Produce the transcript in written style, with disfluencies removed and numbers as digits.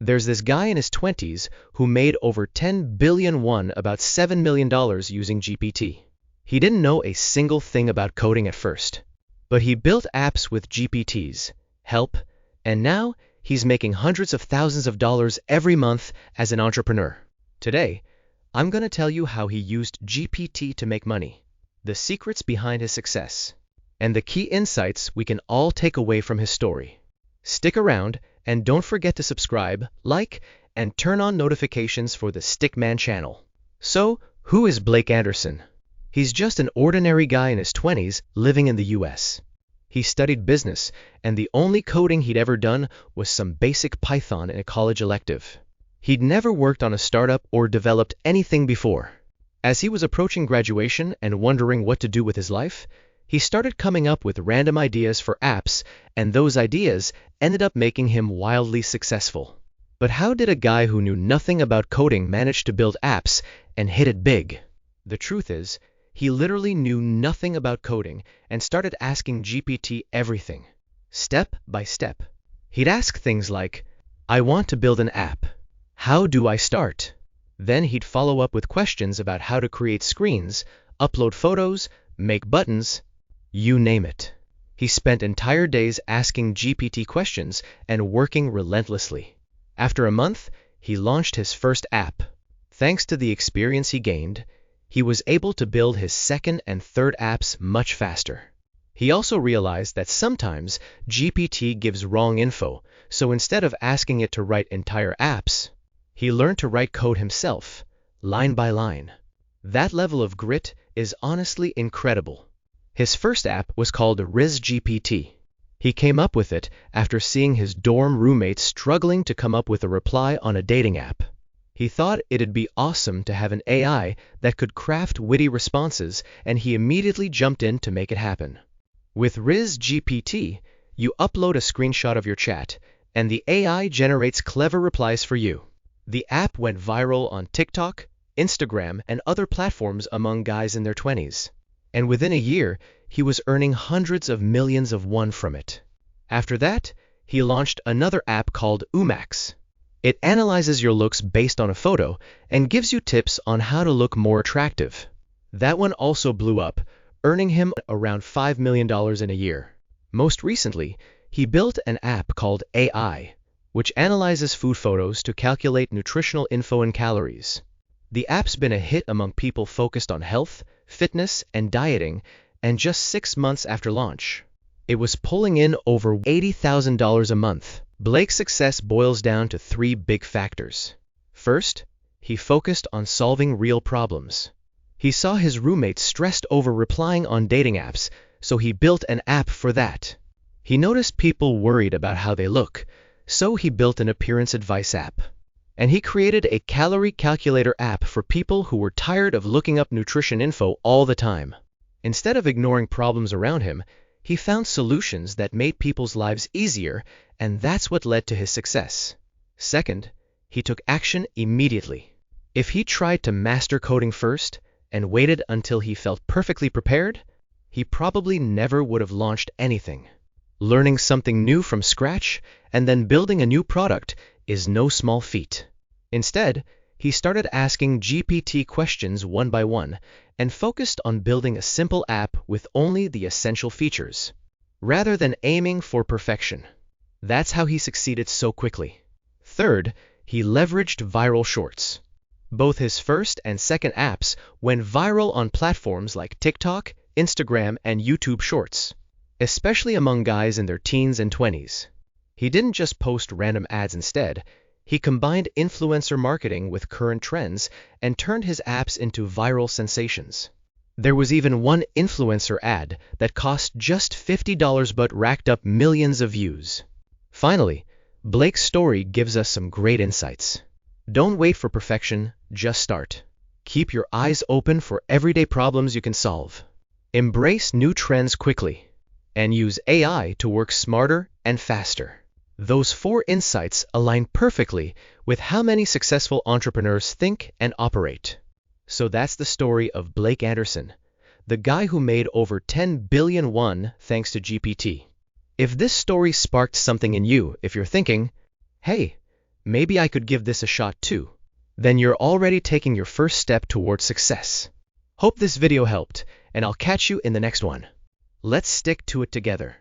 There's this guy in his 20s who made over 10 billion won, about $7 million using GPT. He didn't know a single thing about coding at first, but he built apps with GPT's help, and now he's making hundreds of thousands of dollars every month as an entrepreneur. Today, I'm going to tell you how he used GPT to make money, the secrets behind his success, and the key insights we can all take away from his story. Stick around and don't forget to subscribe, like, and turn on notifications for the Stickman channel. So, who is Blake Anderson? He's just an ordinary guy in his 20s living in the US. He studied business, and the only coding he'd ever done was some basic Python in a college elective. He'd never worked on a startup or developed anything before. As he was approaching graduation and wondering what to do with his life, he started coming up with random ideas for apps, and those ideas ended up making him wildly successful. But how did a guy who knew nothing about coding manage to build apps and hit it big? The truth is, he literally knew nothing about coding and started asking GPT everything, step by step. He'd ask things like, I want to build an app. How do I start? Then he'd follow up with questions about how to create screens, upload photos, make buttons, you name it. He spent entire days asking GPT questions and working relentlessly. After a month, he launched his first app. Thanks to the experience he gained, he was able to build his second and third apps much faster. He also realized that sometimes GPT gives wrong info, so instead of asking it to write entire apps, he learned to write code himself, line by line. That level of grit is honestly incredible. His first app was called GPT. He came up with it after seeing his dorm roommates struggling to come up with a reply on a dating app. He thought it'd be awesome to have an AI that could craft witty responses, and he immediately jumped in to make it happen. With GPT, you upload a screenshot of your chat, and the AI generates clever replies for you. The app went viral on TikTok, Instagram, and other platforms among guys in their 20s. And within a year, he was earning hundreds of millions of won from it. After that, he launched another app called Umax. It analyzes your looks based on a photo and gives you tips on how to look more attractive. That one also blew up, earning him around $5 million in a year. Most recently, he built an app called AI, which analyzes food photos to calculate nutritional info and calories. The app's been a hit among people focused on health, fitness, and dieting, and just 6 months after launch, it was pulling in over $80,000 a month. Blake's success boils down to 3 big factors. First, he focused on solving real problems. He saw his roommates stressed over replying on dating apps, so he built an app for that. He noticed people worried about how they look, so he built an appearance advice app. And he created a calorie calculator app for people who were tired of looking up nutrition info all the time. Instead of ignoring problems around him, he found solutions that made people's lives easier, and that's what led to his success. Second, he took action immediately. If he tried to master coding first and waited until he felt perfectly prepared, he probably never would have launched anything. Learning something new from scratch and then building a new product is no small feat. Instead, he started asking GPT questions one by one and focused on building a simple app with only the essential features, rather than aiming for perfection. That's how he succeeded so quickly. Third, he leveraged viral shorts. Both his first and second apps went viral on platforms like TikTok, Instagram, and YouTube Shorts, especially among guys in their teens and 20s. He didn't just post random ads instead. He combined influencer marketing with current trends and turned his apps into viral sensations. There was even one influencer ad that cost just $50 but racked up millions of views. Finally, Blake's story gives us some great insights. Don't wait for perfection, just start. Keep your eyes open for everyday problems you can solve. Embrace new trends quickly, and use AI to work smarter and faster. Those 4 insights align perfectly with how many successful entrepreneurs think and operate. So that's the story of Blake Anderson, the guy who made over 10 billion won thanks to GPT. If this story sparked something in you, if you're thinking, hey, maybe I could give this a shot too. Then you're already taking your first step towards success. Hope this video helped, and I'll catch you in the next one. Let's stick to it together.